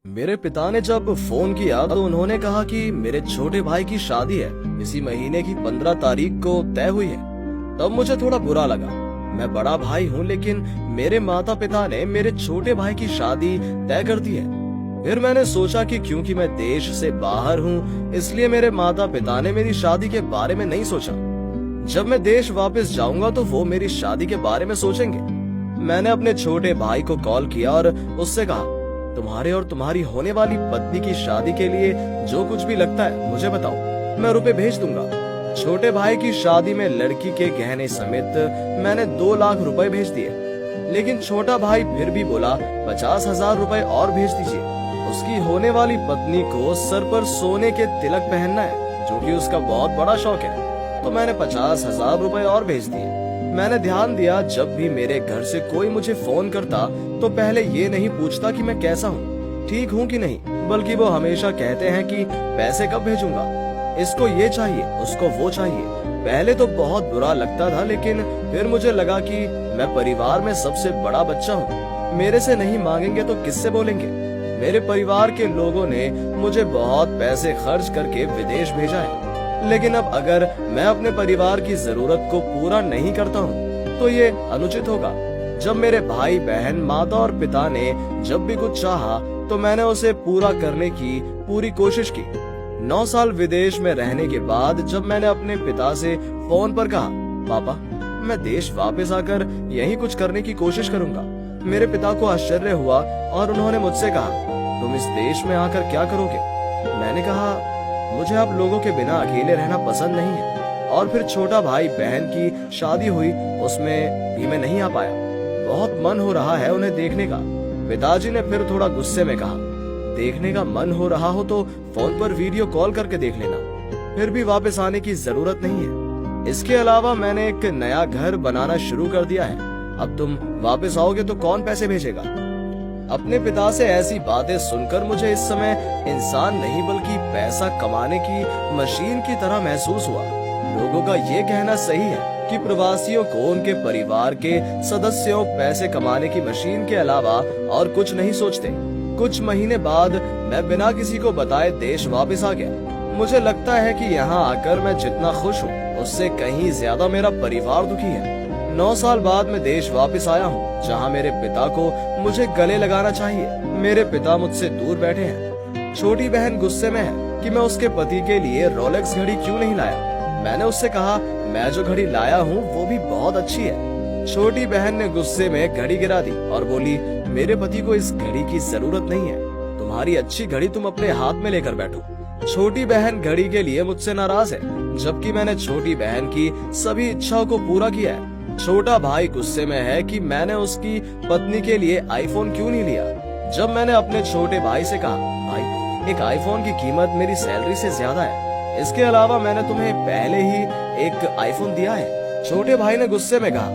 मेरे पिता ने जब फोन किया तो उन्होंने कहा कि मेरे छोटे भाई की शादी है, इसी महीने की 15 तारीख को तय हुई है। तब मुझे थोड़ा बुरा लगा। मैं बड़ा भाई हूँ, लेकिन मेरे माता पिता ने मेरे छोटे भाई की शादी तय कर दी है। फिर मैंने सोचा कि क्योंकि मैं देश से बाहर हूँ, इसलिए मेरे माता पिता ने मेरी शादी के बारे में नहीं सोचा। जब मैं देश वापस जाऊंगा तो वो मेरी शादी के बारे में सोचेंगे। मैंने अपने छोटे भाई को कॉल किया और उससे कहा, तुम्हारे और तुम्हारी होने वाली पत्नी की शादी के लिए जो कुछ भी लगता है मुझे बताओ, मैं रुपए भेज दूंगा। छोटे भाई की शादी में लड़की के गहने समेत मैंने 2 लाख रुपए भेज दिए, लेकिन छोटा भाई फिर भी बोला 50,000 रुपए और भेज दीजिए। उसकी होने वाली पत्नी को सर पर सोने के तिलक पहनना है, जो कि उसका बहुत बड़ा शौक है। तो मैंने 50,000 रुपए और भेज दिए। मैंने ध्यान दिया, जब भी मेरे घर से कोई मुझे फोन करता तो पहले ये नहीं पूछता कि मैं कैसा हूँ, ठीक हूँ कि नहीं, बल्कि वो हमेशा कहते हैं कि पैसे कब भेजूंगा, इसको ये चाहिए, उसको वो चाहिए। पहले तो बहुत बुरा लगता था, लेकिन फिर मुझे लगा कि मैं परिवार में सबसे बड़ा बच्चा हूँ। मेरे से नहीं मांगेंगे तो किससे बोलेंगे। मेरे परिवार के लोगों ने मुझे बहुत पैसे खर्च करके विदेश भेजा है, लेकिन अब अगर मैं अपने परिवार की जरूरत को पूरा नहीं करता हूँ तो ये अनुचित होगा। जब मेरे भाई बहन, माता और पिता ने जब भी कुछ चाहा तो मैंने उसे पूरा करने की पूरी कोशिश की। 9 साल विदेश में रहने के बाद जब मैंने अपने पिता से फोन पर कहा, पापा मैं देश वापस आकर यही कुछ करने की कोशिश करूंगा, मेरे पिता को आश्चर्य हुआ और उन्होंने मुझसे कहा, तुम इस देश में आकर क्या करोगे? मैंने कहा, मुझे आप लोगों के बिना अकेले रहना पसंद नहीं है। और फिर छोटा भाई बहन की शादी हुई, उसमें भी मैं नहीं आ पाया। बहुत मन हो रहा है उन्हें देखने का। पिताजी ने फिर थोड़ा गुस्से में कहा, देखने का मन हो रहा हो तो फोन पर वीडियो कॉल करके देख लेना, फिर भी वापस आने की जरूरत नहीं है। इसके अलावा मैंने एक नया घर बनाना शुरू कर दिया है, अब तुम वापस आओगे तो कौन पैसे भेजेगा? अपने पिता से ऐसी बातें सुनकर मुझे इस समय इंसान नहीं बल्कि पैसा कमाने की मशीन की तरह महसूस हुआ। लोगों का ये कहना सही है कि प्रवासियों को उनके परिवार के सदस्यों पैसे कमाने की मशीन के अलावा और कुछ नहीं सोचते। कुछ महीने बाद मैं बिना किसी को बताए देश वापस आ गया। मुझे लगता है कि यहाँ आकर मैं जितना खुश हूँ, उससे कहीं ज्यादा मेरा परिवार दुखी है। 9 साल बाद मैं देश वापस आया हूँ, जहाँ मेरे पिता को मुझे गले लगाना चाहिए। मेरे पिता मुझसे दूर बैठे हैं। छोटी बहन गुस्से में है कि मैं उसके पति के लिए रोलेक्स घड़ी क्यों नहीं लाया। मैंने उससे कहा, मैं जो घड़ी लाया हूँ वो भी बहुत अच्छी है। छोटी बहन ने गुस्से में घड़ी गिरा दी और बोली, मेरे पति को इस घड़ी की जरूरत नहीं है, तुम्हारी अच्छी घड़ी तुम अपने हाथ में लेकर बैठो। छोटी बहन घड़ी के लिए मुझसे नाराज है, जबकि मैंने छोटी बहन की सभी इच्छाओं को पूरा किया है। छोटा भाई गुस्से में है कि मैंने उसकी पत्नी के लिए आईफोन क्यों नहीं लिया। जब मैंने अपने छोटे भाई से कहा, भाई एक आईफोन की कीमत मेरी सैलरी से ज्यादा है, इसके अलावा मैंने तुम्हें पहले ही एक आईफोन दिया है। छोटे भाई ने गुस्से में कहा,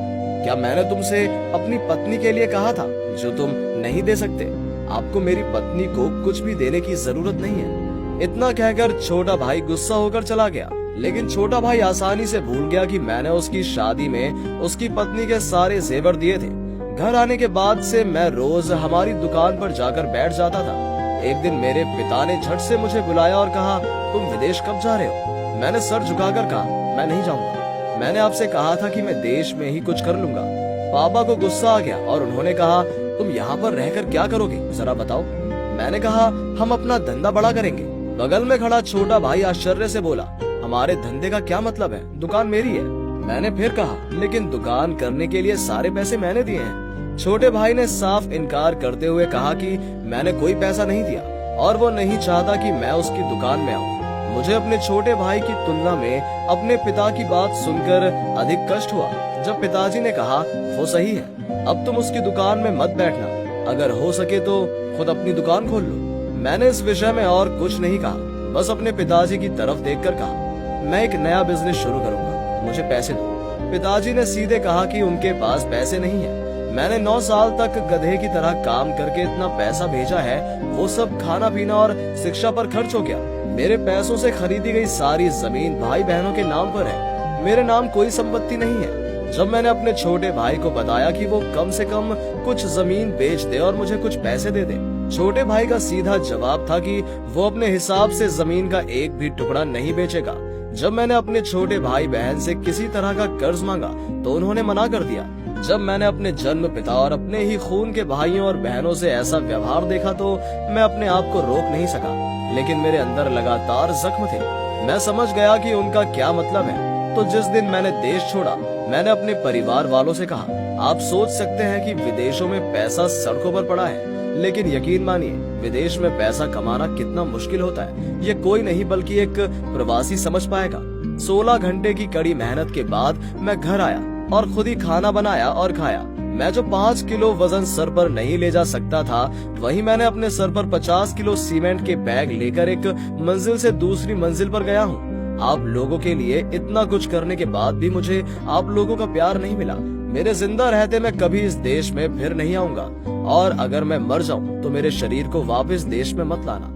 क्या मैंने तुमसे अपनी पत्नी के लिए कहा था जो तुम नहीं दे सकते? आपको मेरी पत्नी को कुछ भी देने की जरूरत नहीं है। इतना कहकर छोटा भाई गुस्सा होकर चला गया, लेकिन छोटा भाई आसानी से भूल गया कि मैंने उसकी शादी में उसकी पत्नी के सारे जेवर दिए थे। घर आने के बाद से मैं रोज हमारी दुकान पर जाकर बैठ जाता था। एक दिन मेरे पिता ने झट से मुझे बुलाया और कहा, तुम विदेश कब जा रहे हो? मैंने सर झुकाकर कहा, मैं नहीं जाऊंगा। मैंने आपसे कहा था कि मैं देश में ही कुछ कर लूंगा। पापा को गुस्सा आ गया और उन्होंने कहा, तुम यहाँ पर रहकर क्या करोगे, जरा बताओ। मैंने कहा, हम अपना धंधा बड़ा करेंगे। बगल में खड़ा छोटा भाई आश्चर्य से बोला, हमारे धंधे का क्या मतलब है? दुकान मेरी है। मैंने फिर कहा, लेकिन दुकान करने के लिए सारे पैसे मैंने दिए हैं। छोटे भाई ने साफ इनकार करते हुए कहा कि मैंने कोई पैसा नहीं दिया और वो नहीं चाहता कि मैं उसकी दुकान में आऊँ। मुझे अपने छोटे भाई की तुलना में अपने पिता की बात सुनकर अधिक कष्ट हुआ। जब पिताजी ने कहा, वो सही है, अब तुम उसकी दुकान में मत बैठना, अगर हो सके तो खुद अपनी दुकान खोल लो। मैंने इस विषय में और कुछ नहीं कहा, बस अपने पिताजी की तरफ देखकर कहा, मैं एक नया बिजनेस शुरू करूंगा, मुझे पैसे दो। पिताजी ने सीधे कहा कि उनके पास पैसे नहीं है। मैंने 9 साल तक गधे की तरह काम करके इतना पैसा भेजा है, वो सब खाना पीना और शिक्षा पर खर्च हो गया। मेरे पैसों से खरीदी गई सारी जमीन भाई बहनों के नाम पर है, मेरे नाम कोई संपत्ति नहीं है। जब मैंने अपने छोटे भाई को बताया कि वो कम से कम कुछ जमीन बेच दे और मुझे कुछ पैसे दे दे, छोटे भाई का सीधा जवाब था कि वो अपने हिसाब से जमीन का एक भी टुकड़ा नहीं बेचेगा। जब मैंने अपने छोटे भाई बहन से किसी तरह का कर्ज मांगा तो उन्होंने मना कर दिया। जब मैंने अपने जन्म पिता और अपने ही खून के भाइयों और बहनों से ऐसा व्यवहार देखा तो मैं अपने आप को रोक नहीं सका, लेकिन मेरे अंदर लगातार जख्म थे। मैं समझ गया कि उनका क्या मतलब है। तो जिस दिन मैंने देश छोड़ा, मैंने अपने परिवार वालों से कहा, आप सोच सकते हैं कि विदेशों में पैसा सड़कों पर पड़ा है, लेकिन यकीन मानिए विदेश में पैसा कमाना कितना मुश्किल होता है ये कोई नहीं बल्कि एक प्रवासी समझ पाएगा। 16 घंटे की कड़ी मेहनत के बाद मैं घर आया और खुद ही खाना बनाया और खाया। मैं जो 5 किलो वजन सर पर नहीं ले जा सकता था, वही मैंने अपने सर पर 50 किलो सीमेंट के बैग लेकर एक मंजिल से दूसरी मंजिल पर गया हूँ। आप लोगों के लिए इतना कुछ करने के बाद भी मुझे आप लोगों का प्यार नहीं मिला। मेरे जिंदा रहते मैं कभी इस देश में फिर नहीं आऊंगा, और अगर मैं मर जाऊं तो मेरे शरीर को वापस देश में मत लाना।